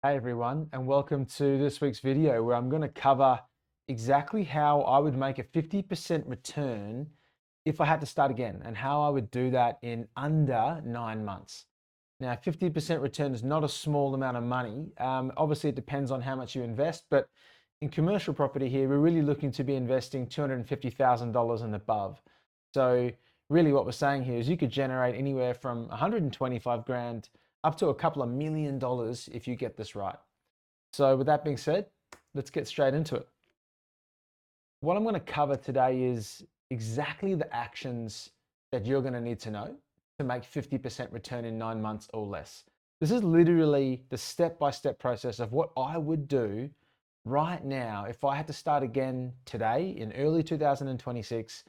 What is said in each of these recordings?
Hey everyone, and welcome to this week's video where I'm going to cover exactly how I would make a 50% return if I had to start again and how I would do that in under 9 months. Now, 50% return is not a small amount of money. Obviously, it depends on how much you invest, but in commercial property here, we're really looking to be investing $250,000 and above. So really what we're saying here is you could generate anywhere from 125 grand up to a couple of $1 million if you get this right. So with that being said, let's get straight into it. What I'm going to cover today is exactly the actions that you're going to need to know to make 50% return in 9 months or less. This is literally the step-by-step process of what I would do right now if I had to start again today in early 2026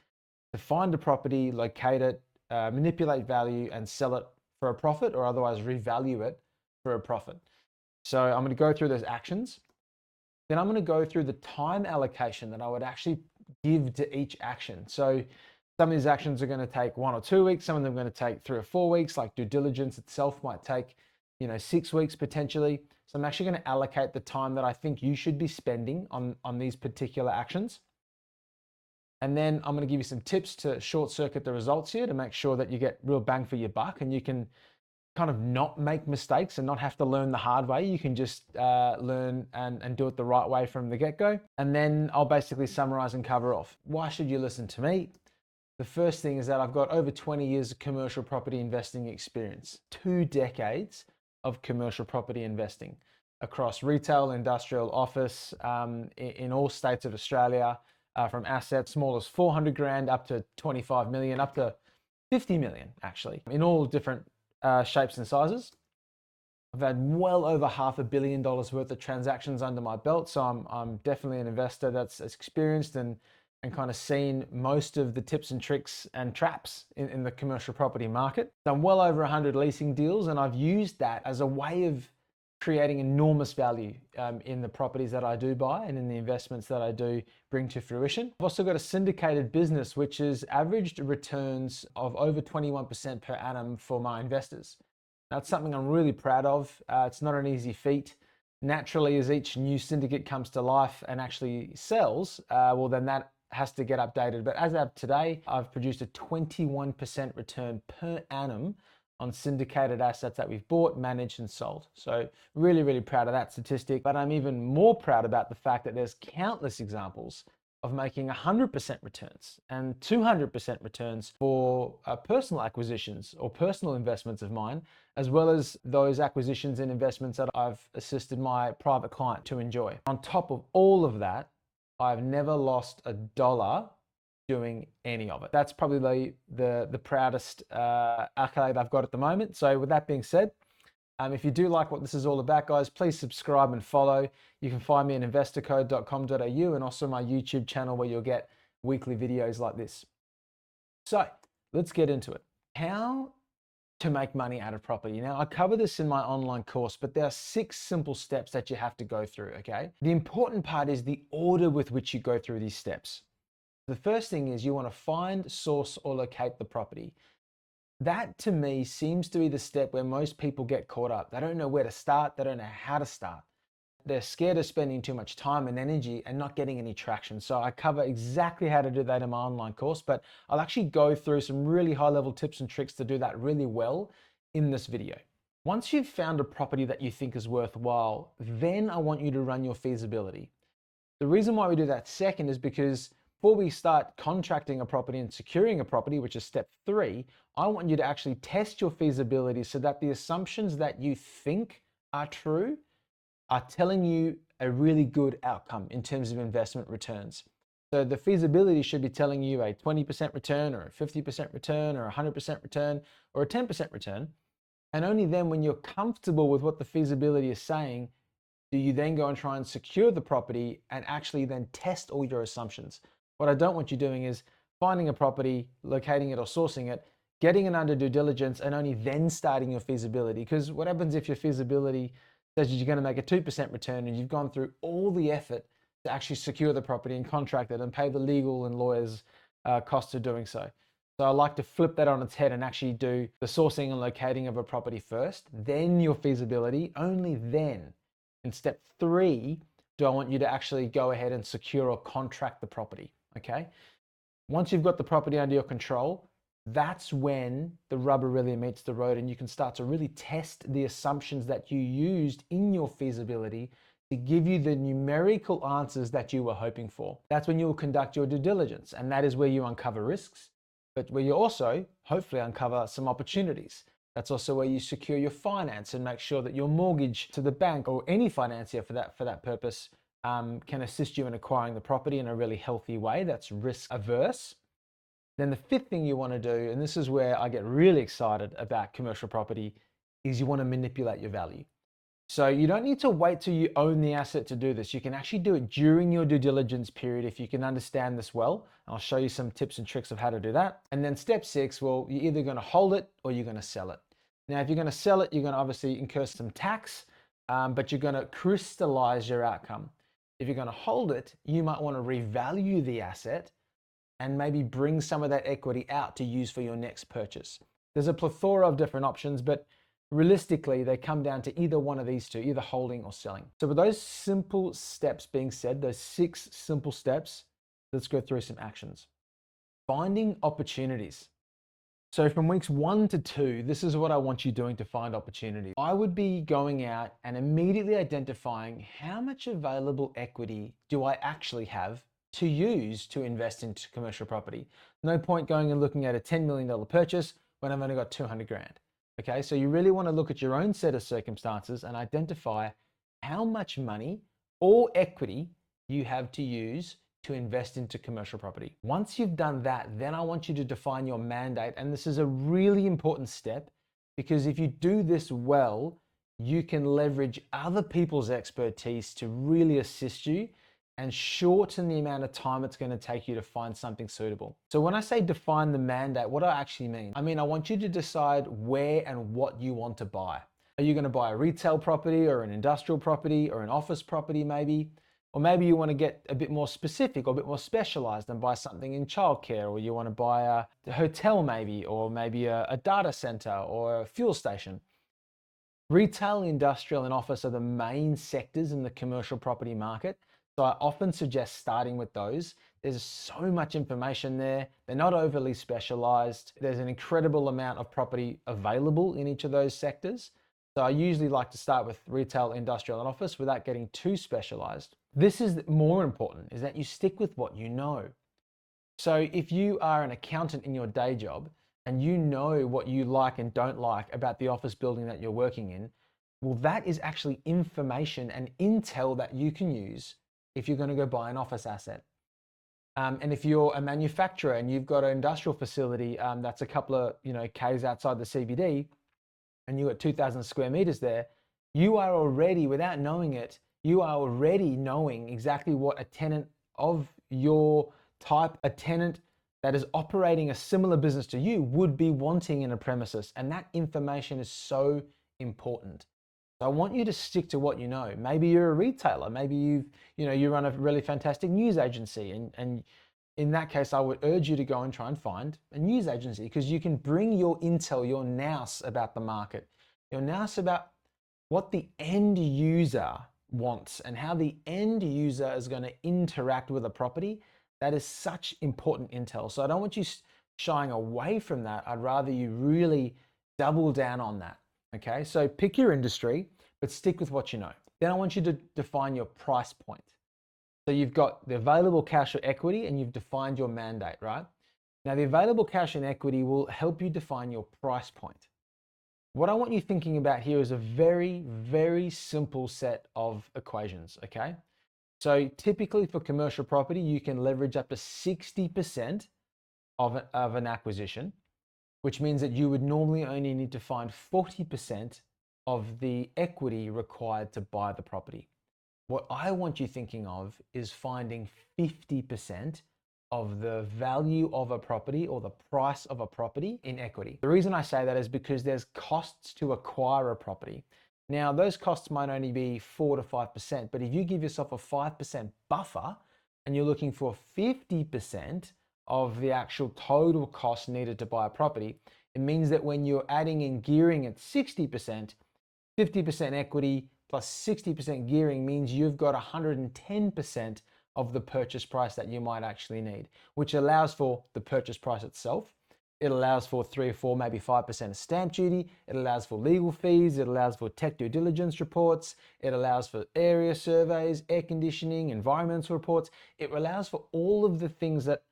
to find a property, locate it, manipulate value and sell it for a profit, or otherwise revalue it for a profit. So I'm going to go through those actions. Then I'm going to go through the time allocation that I would actually give to each action. So some of these actions are going to take 1 or 2 weeks. Some of them are going to take 3 or 4 weeks, like due diligence itself might take, 6 weeks potentially. So I'm actually going to allocate the time that I think you should be spending on these particular actions. And then I'm going to give you some tips to short circuit the results here to make sure that you get real bang for your buck and you can kind of not make mistakes and not have to learn the hard way. You can just learn and do it the right way from the get-go. And then I'll basically summarize and cover off. Why should you listen to me? The first thing is that I've got over 20 years of commercial property investing experience, 2 decades of commercial property investing across retail, industrial, office, in all states of Australia, from assets small as 400 grand up to 25 million, up to 50 million actually, in all different shapes and sizes. I've had well over $500 million worth of transactions under my belt, so I'm definitely an investor that's experienced and kind of seen most of the tips and tricks and traps in the commercial property market. Done well over 100 leasing deals, and I've used that as a way of creating enormous value in the properties that I do buy and in the investments that I do bring to fruition. I've also got a syndicated business which has averaged returns of over 21% per annum for my investors. That's something I'm really proud of. It's not an easy feat. Naturally, as each new syndicate comes to life and actually sells, well, then that has to get updated. But as of today, I've produced a 21% return per annum on syndicated assets that we've bought, managed, and sold. So really, really proud of that statistic. But I'm even more proud about the fact that there's countless examples of making 100% returns and 200% returns for personal acquisitions or personal investments of mine, as well as those acquisitions and investments that I've assisted my private client to enjoy. On top of all of that, I've never lost a dollar doing any of it. That's probably the proudest accolade I've got at the moment. So with that being said, if you do like what this is all about, guys, please subscribe and follow. You can find me at investorcode.com.au and also my YouTube channel where you'll get weekly videos like this. So let's get into it. How to make money out of property. Now, I cover this in my online course, but there are 6 simple steps that you have to go through, okay? The important part is the order with which you go through these steps. The first thing is you want to find, source, or locate the property. That to me seems to be the step where most people get caught up. They don't know where to start. They don't know how to start. They're scared of spending too much time and energy and not getting any traction. So I cover exactly how to do that in my online course, but I'll actually go through some really high level tips and tricks to do that really well in this video. Once you've found a property that you think is worthwhile, then I want you to run your feasibility. The reason why we do that second is because before we start contracting a property and securing a property, which is step 3, I want you to actually test your feasibility so that the assumptions that you think are true are telling you a really good outcome in terms of investment returns. So the feasibility should be telling you a 20% return or a 50% return or a 100% return or a 10% return. And only then when you're comfortable with what the feasibility is saying, do you then go and try and secure the property and actually then test all your assumptions. What I don't want you doing is finding a property, locating it or sourcing it, getting it under due diligence and only then starting your feasibility. Because what happens if your feasibility says you're going to make a 2% return and you've gone through all the effort to actually secure the property and contract it and pay the legal and lawyers costs of doing so. So I like to flip that on its head and actually do the sourcing and locating of a property first, then your feasibility, only then In step 3, do I want you to actually go ahead and secure or contract the property? Okay. Once you've got the property under your control, that's when the rubber really meets the road and you can start to really test the assumptions that you used in your feasibility to give you the numerical answers that you were hoping for. That's when you will conduct your due diligence, and that is where you uncover risks, but where you also hopefully uncover some opportunities. That's also where you secure your finance and make sure that your mortgage to the bank or any financier for that purpose can assist you in acquiring the property in a really healthy way that's risk averse. Then the 5th thing you want to do, and this is where I get really excited about commercial property, is you want to manipulate your value. So you don't need to wait till you own the asset to do this. You can actually do it during your due diligence period if you can understand this well. I'll show you some tips and tricks of how to do that. And then step 6, well, you're either going to hold it or you're going to sell it. Now, if you're going to sell it, you're going to obviously incur some tax, but you're going to crystallize your outcome. If you're going to hold it, you might want to revalue the asset and maybe bring some of that equity out to use for your next purchase. There's a plethora of different options, but realistically, they come down to either one of these two, either holding or selling. So with those simple steps being said, those 6 simple steps, let's go through some actions. Finding opportunities. So from weeks 1 to 2, this is what I want you doing to find opportunities. I would be going out and immediately identifying how much available equity do I actually have to use to invest into commercial property. No point going and looking at a $10 million purchase when I've only got 200 grand. Okay, so you really want to look at your own set of circumstances and identify how much money or equity you have to use to invest into commercial property. Once you've done that, then I want you to define your mandate. And this is a really important step because if you do this well, you can leverage other people's expertise to really assist you and shorten the amount of time it's going to take you to find something suitable. So when I say define the mandate, what do I actually mean? I mean, I want you to decide where and what you want to buy. Are you going to buy a retail property or an industrial property or an office property maybe? Or maybe you want to get a bit more specific or a bit more specialized and buy something in childcare, or you want to buy a hotel maybe, or maybe a data center or a fuel station. Retail, industrial, and office are the main sectors in the commercial property market. So I often suggest starting with those. There's so much information there. They're not overly specialized. There's an incredible amount of property available in each of those sectors. So I usually like to start with retail, industrial, and office without getting too specialized. This is more important, is that you stick with what you know. So if you are an accountant in your day job and you know what you like and don't like about the office building that you're working in, well, that is actually information and intel that you can use if you're going to go buy an office asset. And if you're a manufacturer and you've got an industrial facility that's a couple of k's outside the CBD, and you've got 2,000 square meters there, you are already, without knowing it, you are already knowing exactly what a tenant of your type, a tenant that is operating a similar business to you, would be wanting in a premises. And that information is so important. So I want you to stick to what you know. Maybe you're a retailer, maybe you run a really fantastic news agency, and in that case, I would urge you to go and try and find a news agency because you can bring your intel, your nous about the market, your nous about what the end user wants and how the end user is going to interact with a property. That is such important intel. So I don't want you shying away from that. I'd rather you really double down on that. Okay, so pick your industry, but stick with what you know. Then I want you to define your price point. So you've got the available cash or equity and you've defined your mandate, right? Now the available cash and equity will help you define your price point. What I want you thinking about here is a very, very simple set of equations, okay? So typically for commercial property, you can leverage up to 60% of an acquisition, which means that you would normally only need to find 40% of the equity required to buy the property. What I want you thinking of is finding 50% of the value of a property or the price of a property in equity. The reason I say that is because there's costs to acquire a property. Now, those costs might only be 4 to 5%, but if you give yourself a 5% buffer and you're looking for 50% of the actual total cost needed to buy a property, it means that when you're adding in gearing at 60%, 50% equity plus 60% gearing means you've got 110% of the purchase price that you might actually need, which allows for the purchase price itself. It allows for 3 or 4, maybe 5% of stamp duty. It allows for legal fees. It allows for tech due diligence reports. It allows for area surveys, air conditioning, environmental reports. It allows for all of the things that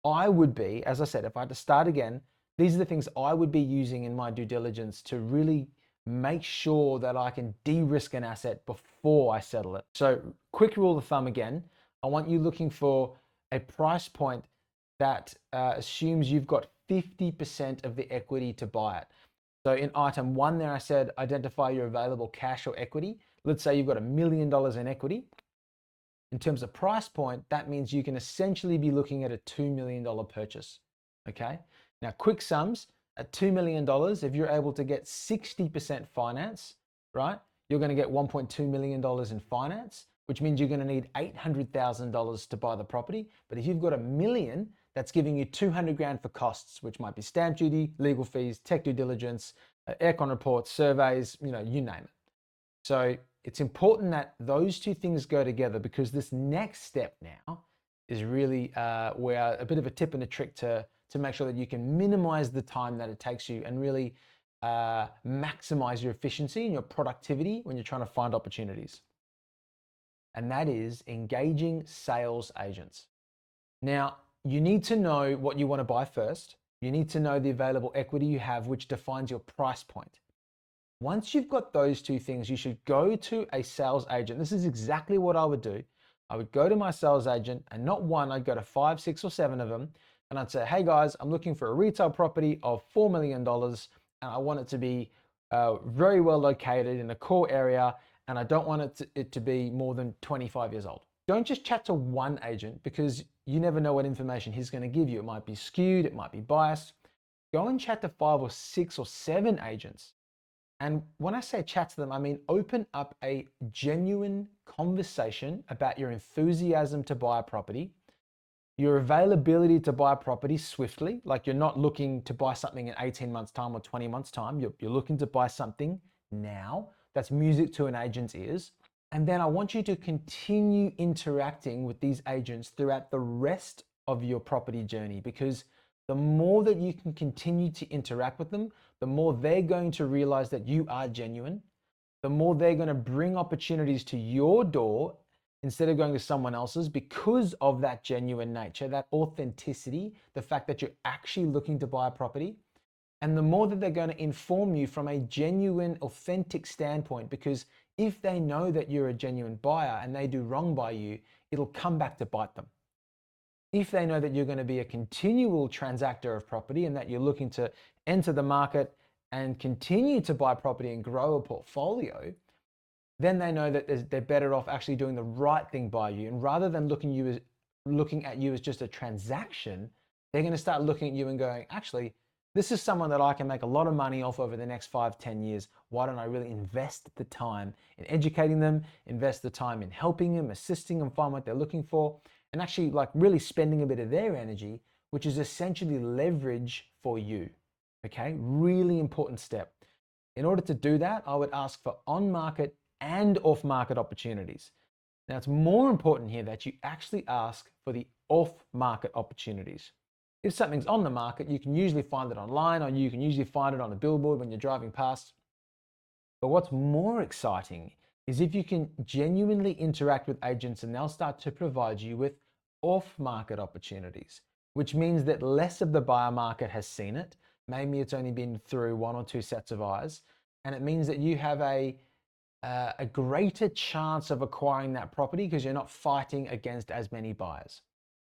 I would be, as I said, if I had to start again, these are the things I would be using in my due diligence to really make sure that I can de-risk an asset before I settle it. So quick rule of thumb again, I want you looking for a price point that assumes you've got 50% of the equity to buy it. So in item 1 there, I said, identify your available cash or equity. Let's say you've got $1 million in equity. In terms of price point, that means you can essentially be looking at a $2 million purchase, okay? Now, quick sums, at $2 million, if you're able to get 60% finance, right, you're gonna get $1.2 million in finance, which means you're gonna need $800,000 to buy the property. But if you've got $1 million, that's giving you 200 grand for costs, which might be stamp duty, legal fees, tech due diligence, aircon reports, surveys, you name it. So it's important that those two things go together, because this next step now is really where a bit of a tip and a trick to make sure that you can minimize the time that it takes you and really maximize your efficiency and your productivity when you're trying to find opportunities. And that is engaging sales agents. Now, you need to know what you want to buy first. You need to know the available equity you have, which defines your price point. Once you've got those two things, you should go to a sales agent. This is exactly what I would do. I would go to my sales agent, and not one, I'd go to 5, 6, or 7 of them. And I'd say, hey guys, I'm looking for a retail property of $4 million. And I want it to be very well located in a core area. And I don't want it to be more than 25 years old. Don't just chat to one agent, because you never know what information he's going to give you. It might be skewed, it might be biased. Go and chat to 5 or 6 or 7 agents. And when I say chat to them, I mean open up a genuine conversation about your enthusiasm to buy a property, your availability to buy a property swiftly, like you're not looking to buy something in 18 months time or 20 months time. You're looking to buy something now. That's music to an agent's ears. And then I want you to continue interacting with these agents throughout the rest of your property journey, because the more that you can continue to interact with them, the more they're going to realize that you are genuine, the more they're going to bring opportunities to your door instead of going to someone else's, because of that genuine nature, that authenticity, the fact that you're actually looking to buy a property. And the more that they're going to inform you from a genuine, authentic standpoint, because if they know that you're a genuine buyer and they do wrong by you, it'll come back to bite them. If they know that you're going to be a continual transactor of property and that you're looking to enter the market and continue to buy property and grow a portfolio, then they know that they're better off actually doing the right thing by you. And rather than looking at you as just a transaction, they're going to start looking at you and going, actually, this is someone that I can make a lot of money off over the next 5, 10 years. Why don't I really invest the time in educating them, invest the time in helping them, assisting them find what they're looking for, and actually like really spending a bit of their energy, which is essentially leverage for you. Okay, really important step. In order to do that, I would ask for on-market and off-market opportunities. Now, it's more important here that you actually ask for the off-market opportunities. If something's on the market, you can usually find it online, or you can usually find it on a billboard when you're driving past. But what's more exciting is if you can genuinely interact with agents and they'll start to provide you with off-market opportunities, which means that less of the buyer market has seen it. Maybe it's only been through 1 or 2 sets of eyes. And it means that you have a greater chance of acquiring that property because you're not fighting against as many buyers.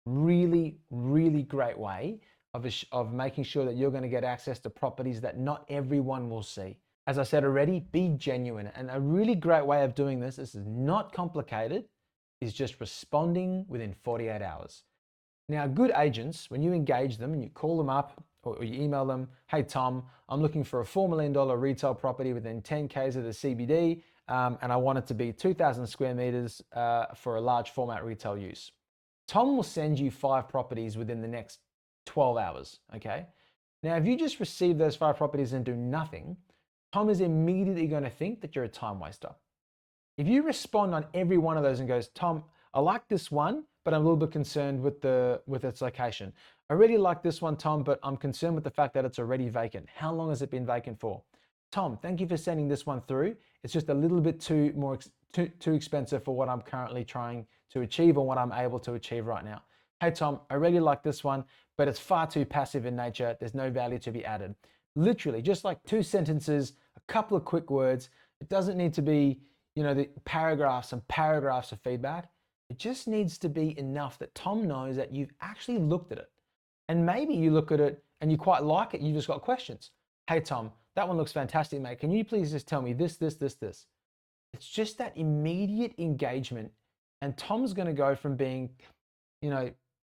Really, really great way of making sure that you're going to get access to properties that not everyone will see. As I said already, be genuine. And a really great way of doing this is not complicated, is just responding within 48 hours. Now, good agents, when you engage them and you call them up or you email them, hey Tom, I'm looking for a $4 million retail property within 10 Ks of the CBD, and I want it to be 2,000 square meters for a large format retail use. Tom will send you 5 properties within the next 12 hours, okay? Now, if you just receive those 5 properties and do nothing, Tom is immediately going to think that you're a time waster. If you respond on every one of those and goes, Tom, I like this one, but I'm a little bit concerned with its location. I really like this one, Tom, but I'm concerned with the fact that it's already vacant. How long has it been vacant for? Tom, thank you for sending this one through. It's just a little bit too expensive for what I'm currently trying to achieve or what I'm able to achieve right now. Hey, Tom, I really like this one, but it's far too passive in nature. There's no value to be added. Literally, just like 2 sentences, a couple of quick words. It doesn't need to be, the paragraphs and paragraphs of feedback. It just needs to be enough that Tom knows that you've actually looked at it. And maybe you look at it and you quite like it. You just got questions. Hey, Tom, that one looks fantastic, mate. Can you please just tell me this, this, this, this? It's just that immediate engagement. And Tom's going to go from being,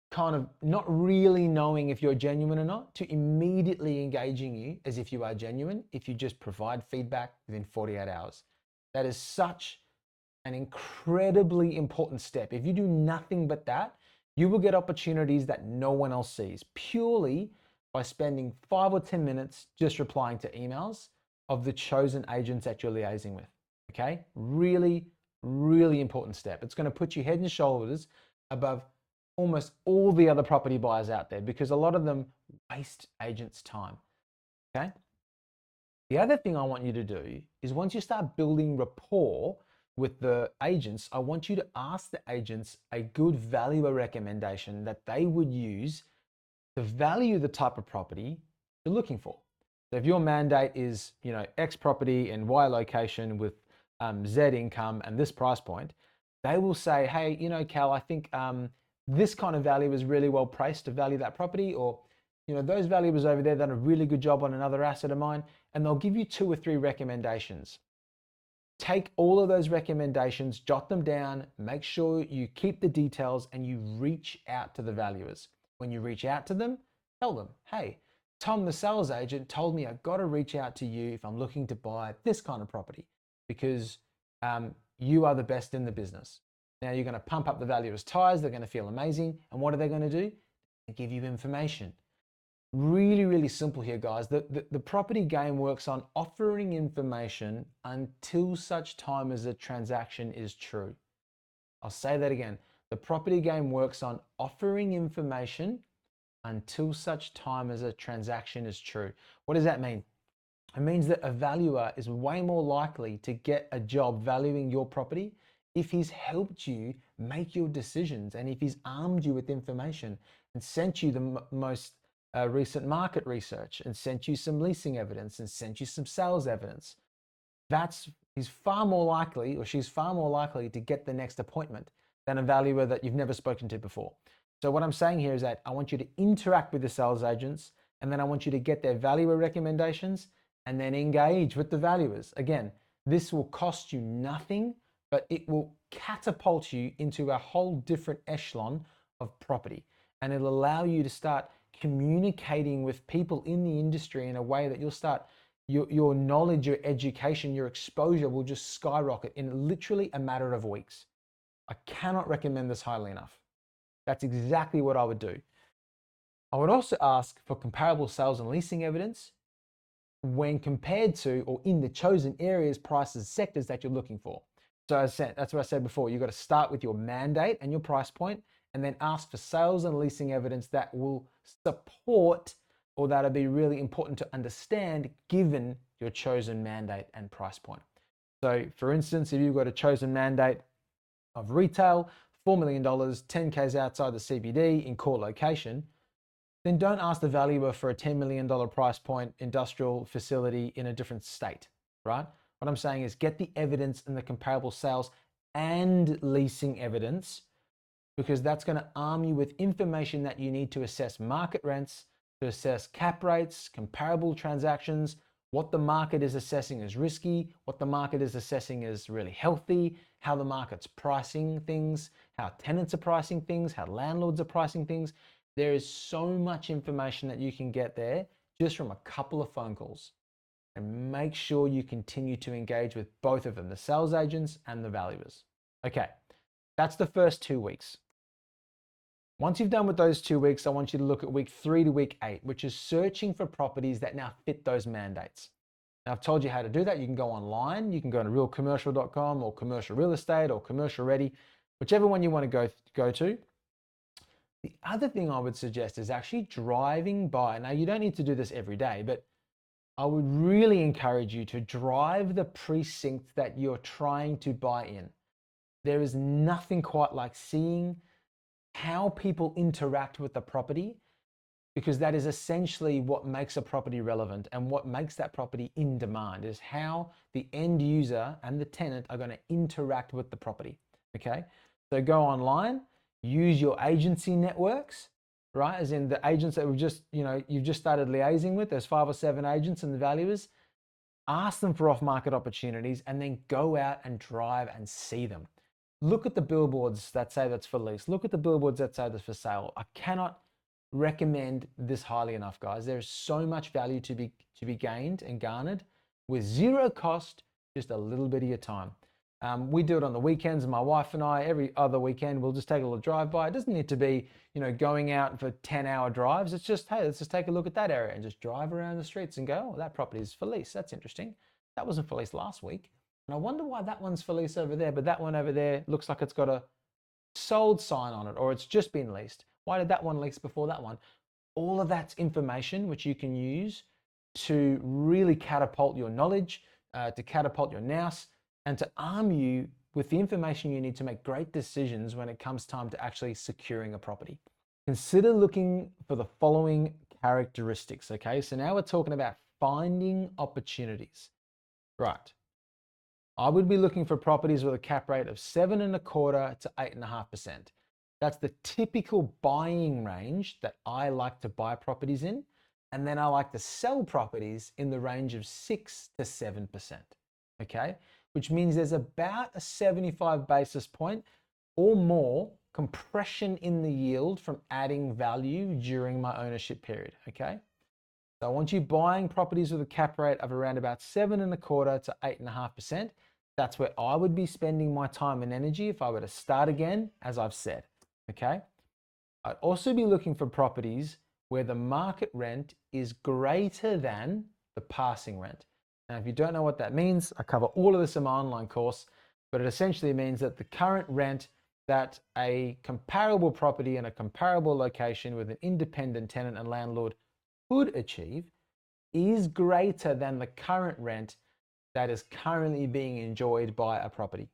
kind of not really knowing if you're genuine or not to immediately engaging you as if you are genuine if you just provide feedback within 48 hours. That is such an incredibly important step. If you do nothing but that, you will get opportunities that no one else sees purely by spending 5 or 10 minutes just replying to emails of the chosen agents that you're liaising with. Okay? Really, really important step. It's going to put you head and shoulders above almost all the other property buyers out there because a lot of them waste agents' time. Okay? The other thing I want you to do is once you start building rapport with the agents, I want you to ask the agents a good valuer recommendation that they would use to value the type of property you're looking for. So if your mandate is, X property and Y location with Z income and this price point, they will say, hey, Cal, I think this kind of value is really well priced to value that property, or those valuers over there done a really good job on another asset of mine, and they'll give you 2 or 3 recommendations. Take all of those recommendations, jot them down, make sure you keep the details, and you reach out to the valuers. When you reach out to them, tell them, hey, Tom, the sales agent, told me I've got to reach out to you if I'm looking to buy this kind of property because you are the best in the business. Now you're going to pump up the valuer's tires. They're going to feel amazing. And what are they going to do? They give you information. Really, really simple here, guys. The property game works on offering information until such time as a transaction is true. I'll say that again. The property game works on offering information until such time as a transaction is true. What does that mean? It means that a valuer is way more likely to get a job valuing your property if he's helped you make your decisions and if he's armed you with information and sent you the most recent market research and sent you some leasing evidence and sent you some sales evidence. He's far more likely, or she's far more likely to get the next appointment than a valuer that you've never spoken to before. So what I'm saying here is that I want you to interact with the sales agents, and then I want you to get their valuer recommendations and then engage with the valuers. Again, this will cost you nothing, but it will catapult you into a whole different echelon of property. And it'll allow you to start communicating with people in the industry in a way that you'll start, your knowledge, your education, your exposure will just skyrocket in literally a matter of weeks. I cannot recommend this highly enough. That's exactly what I would do. I would also ask for comparable sales and leasing evidence when compared to or in the chosen areas, prices, sectors that you're looking for. So that's what I said before. You've got to start with your mandate and your price point, and then ask for sales and leasing evidence that will support or that'll be really important to understand given your chosen mandate and price point. So for instance, if you've got a chosen mandate of retail, $4 million, 10Ks outside the CBD in core location, then don't ask the valuer for a $10 million price point industrial facility in a different state, right? What I'm saying is get the evidence and the comparable sales and leasing evidence, because that's going to arm you with information that you need to assess market rents, to assess cap rates, comparable transactions, what the market is assessing as risky, what the market is assessing as really healthy, how the market's pricing things, how tenants are pricing things, how landlords are pricing things. There is so much information that you can get there just from a couple of phone calls. And make sure you continue to engage with both of them, the sales agents and the valuers. Okay, that's the first 2 weeks. Once you've done with those 2 weeks, I want you to look at week 3 to week 8, which is searching for properties that now fit those mandates. Now, I've told you how to do that. You can go online. You can go to realcommercial.com or commercial real estate or commercial ready, whichever one you want to go to. The other thing I would suggest is actually driving by. Now, you don't need to do this every day, but I would really encourage you to drive the precinct that you're trying to buy in. There is nothing quite like seeing how people interact with the property, because that is essentially what makes a property relevant, and what makes that property in demand is how the end user and the tenant are going to interact with the property. Okay, so go online, use your agency networks, right? As in the agents that you've just started liaising with. There's 5 or 7 agents and the valuers. Ask them for off-market opportunities, and then go out and drive and see them. Look at the billboards that say that's for lease. Look at the billboards that say that's for sale. I cannot recommend this highly enough, guys. There's so much value to be gained and garnered with zero cost, just a little bit of your time. We do it on the weekends. My wife and I, every other weekend, we'll just take a little drive by. It doesn't need to be, going out for 10-hour drives. It's just, hey, let's just take a look at that area and just drive around the streets and go, oh, that property is for lease. That's interesting. That wasn't for lease last week. And I wonder why that one's for lease over there, but that one over there looks like it's got a sold sign on it, or it's just been leased. Why did that one lease before that one? All of that's information which you can use to really catapult your knowledge, to catapult your nous, and to arm you with the information you need to make great decisions when it comes time to actually securing a property. Consider looking for the following characteristics, okay? So now we're talking about finding opportunities. Right. I would be looking for properties with a cap rate of 7.25% to 8.5%. That's the typical buying range that I like to buy properties in. And then I like to sell properties in the range of 6 to 7%, okay? Which means there's about a 75 basis point or more compression in the yield from adding value during my ownership period, okay? So I want you buying properties with a cap rate of around about 7.25% to 8.5%. That's where I would be spending my time and energy if I were to start again, as I've said, okay? I'd also be looking for properties where the market rent is greater than the passing rent. Now, if you don't know what that means, I cover all of this in my online course, but it essentially means that the current rent that a comparable property in a comparable location with an independent tenant and landlord could achieve is greater than the current rent that is currently being enjoyed by a property,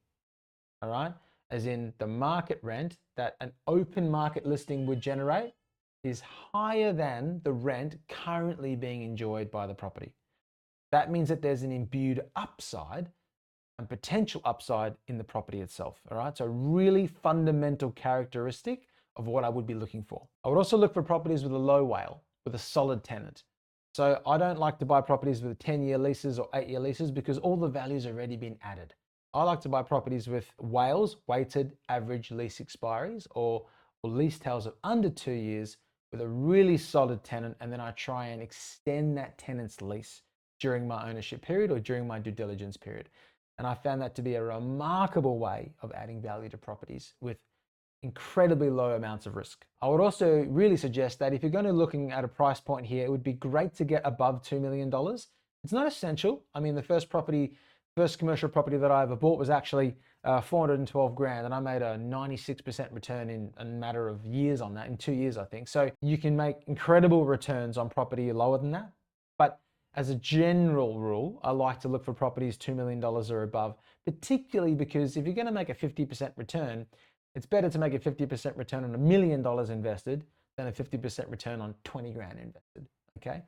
all right? As in the market rent that an open market listing would generate is higher than the rent currently being enjoyed by the property. That means that there's an imbued upside and potential upside in the property itself, all right? So really fundamental characteristic of what I would be looking for. I would also look for properties with a low WALE, with a solid tenant. So I don't like to buy properties with 10-year leases or 8-year leases because all the value's already been added. I like to buy properties with WALEs, weighted average lease expiries, or lease tails of under 2 years with a really solid tenant, and then I try and extend that tenant's lease during my ownership period or during my due diligence period. And I found that to be a remarkable way of adding value to properties with incredibly low amounts of risk. I would also really suggest that if you're going to looking at a price point here, it would be great to get above $2 million. It's not essential. I mean, the first commercial property that I ever bought was actually 412 grand, and I made a 96% return in a matter of years on that, in 2 years, I think. So you can make incredible returns on property lower than that. But as a general rule, I like to look for properties $2 million or above, particularly because if you're going to make a 50% return, it's better to make a 50% return on $1 million invested than a 50% return on 20 grand invested, okay?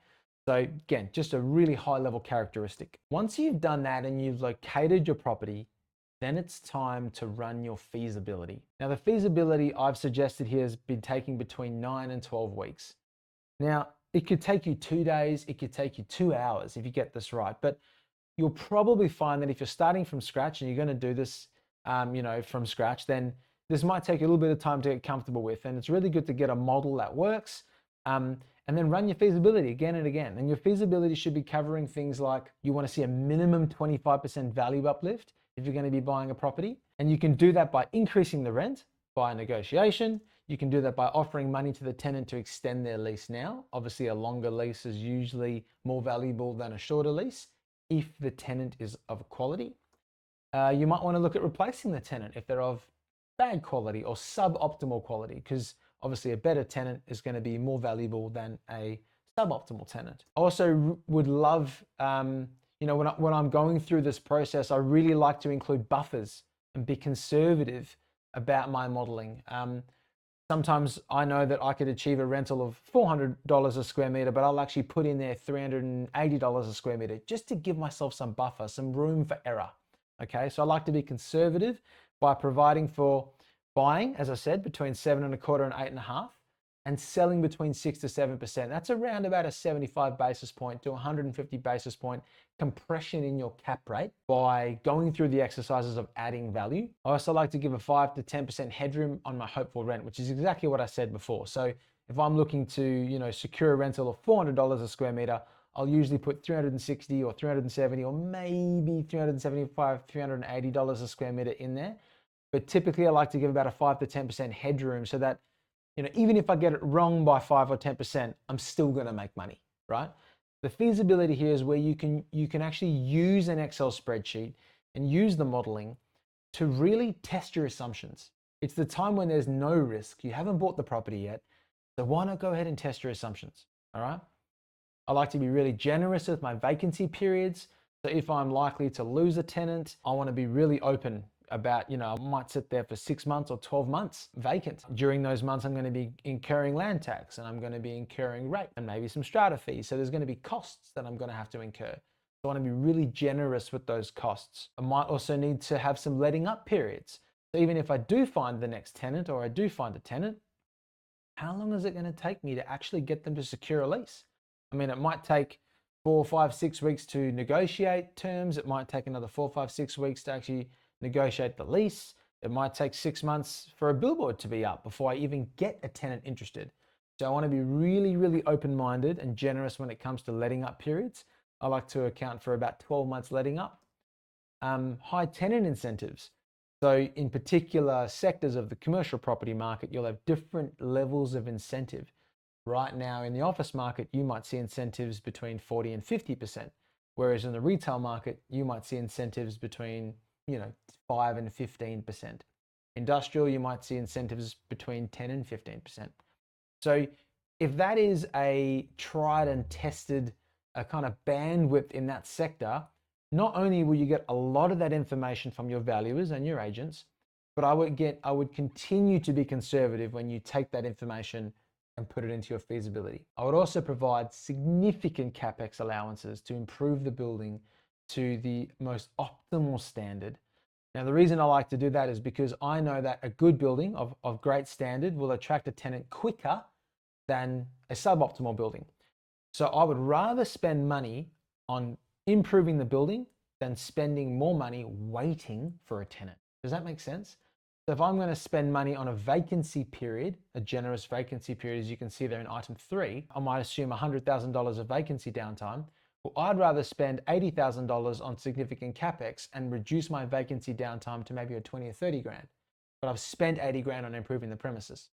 So again, just a really high level characteristic. Once you've done that and you've located your property, then it's time to run your feasibility. Now, the feasibility I've suggested here has been taking between 9 and 12 weeks. Now, it could take you 2 days, it could take you 2 hours if you get this right, but you'll probably find that if you're starting from scratch and you're going to do this, from scratch, then this might take a little bit of time to get comfortable with, and it's really good to get a model that works, and then run your feasibility again and again. And your feasibility should be covering things like you want to see a minimum 25% value uplift if you're going to be buying a property, and you can do that by increasing the rent by negotiation. You can do that by offering money to the tenant to extend their lease now. Obviously, a longer lease is usually more valuable than a shorter lease. if the tenant is of quality. You might want to look at replacing the tenant if they're of bad quality or suboptimal quality, because obviously a better tenant is going to be more valuable than a suboptimal tenant. I also would love, when I'm going through this process, I really like to include buffers and be conservative about my modeling. Sometimes I know that I could achieve a rental of $400 a square meter, but I'll actually put in there $380 a square meter just to give myself some buffer, some room for error. Okay, so I like to be conservative by providing for buying, as I said, between 7.25% and 8.5%, and selling between 6 to 7%. That's around about a 75 basis point to 150 basis point compression in your cap rate by going through the exercises of adding value. I also like to give a 5 to 10% headroom on my hopeful rent, which is exactly what I said before. So if I'm looking to, secure a rental of $400 a square meter, I'll usually put 360 or 370 or maybe 375, $380 a square meter in there. But typically I like to give about a 5 to 10% headroom so that, even if I get it wrong by 5 or 10%, I'm still going to make money, right? The feasibility here is where you can actually use an Excel spreadsheet and use the modeling to really test your assumptions. It's the time when there's no risk. You haven't bought the property yet. So why not go ahead and test your assumptions, all right? I like to be really generous with my vacancy periods. So if I'm likely to lose a tenant, I want to be really open about, I might sit there for 6 months or 12 months vacant. During those months, I'm going to be incurring land tax and I'm going to be incurring rate and maybe some strata fees. So there's going to be costs that I'm going to have to incur. So I want to be really generous with those costs. I might also need to have some letting up periods. So even if I do find the next tenant or I do find a tenant, how long is it going to take me to actually get them to secure a lease? I mean, it might take 4, 5, 6 weeks to negotiate terms. It might take another 4, 5, 6 weeks to actually negotiate the lease. It might take 6 months for a billboard to be up before I even get a tenant interested. So I want to be really, really open-minded and generous when it comes to letting up periods. I like to account for about 12 months letting up. High tenant incentives. So in particular sectors of the commercial property market, you'll have different levels of incentive. Right now in the office market, you might see incentives between 40 and 50%, whereas in the retail market, you might see incentives between 5 and 15%. Industrial, you might see incentives between 10 and 15%. So if that is a tried and tested kind of bandwidth in that sector, not only will you get a lot of that information from your valuers and your agents, but I would continue to be conservative when you take that information and put it into your feasibility. I would also provide significant CapEx allowances to improve the building to the most optimal standard. Now, the reason I like to do that is because I know that a good building of great standard will attract a tenant quicker than a suboptimal building. So I would rather spend money on improving the building than spending more money waiting for a tenant. Does that make sense? So if I'm going to spend money on a vacancy period, a generous vacancy period, as you can see there in item 3, I might assume $100,000 of vacancy downtime. Well, I'd rather spend $80,000 on significant CapEx and reduce my vacancy downtime to maybe a 20 or 30 grand. But I've spent 80 grand on improving the premises.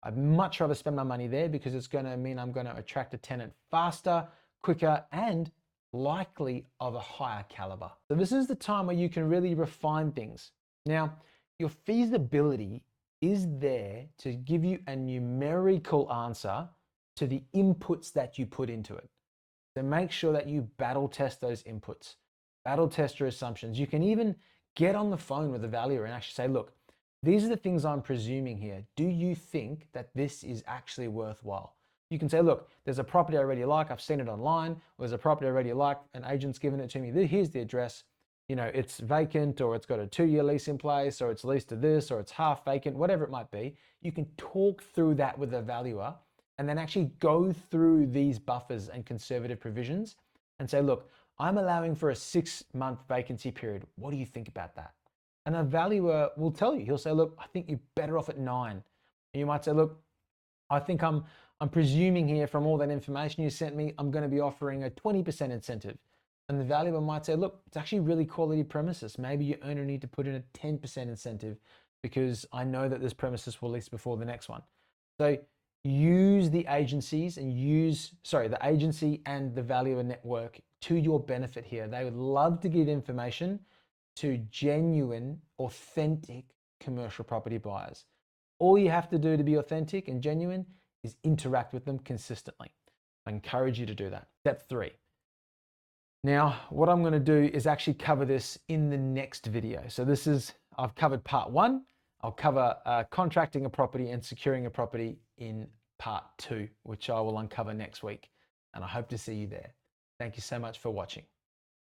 I'd much rather spend my money there because it's going to mean I'm going to attract a tenant faster, quicker, and likely of a higher caliber. So this is the time where you can really refine things. Now, your feasibility is there to give you a numerical answer to the inputs that you put into it. So make sure that you battle test those inputs, battle test your assumptions. You can even get on the phone with the valuer and actually say, look, these are the things I'm presuming here. Do you think that this is actually worthwhile? You can say, look, there's a property I already like. I've seen it online. Or there's a property I already like. An agent's given it to me. Here's the address. It's vacant, or it's got a 2-year lease in place, or it's leased to this, or it's half vacant, whatever it might be. You can talk through that with the valuer and then actually go through these buffers and conservative provisions and say, look, I'm allowing for a 6-month vacancy period. What do you think about that? And a valuer will tell you. He'll say, look, I think you're better off at 9. And you might say, look, I think I'm presuming here from all that information you sent me, I'm going to be offering a 20% incentive. And the valuer might say, look, it's actually really quality premises. Maybe you only need to put in a 10% incentive because I know that this premises will lease before the next one. So use the agencies and the agency and the valuer network to your benefit here. They would love to give information to genuine, authentic commercial property buyers. All you have to do to be authentic and genuine is interact with them consistently. I encourage you to do that. Step 3. Now, what I'm going to do is actually cover this in the next video. So I've covered part 1. I'll cover contracting a property and securing a property in part 2, which I will uncover next week. And I hope to see you there. Thank you so much for watching.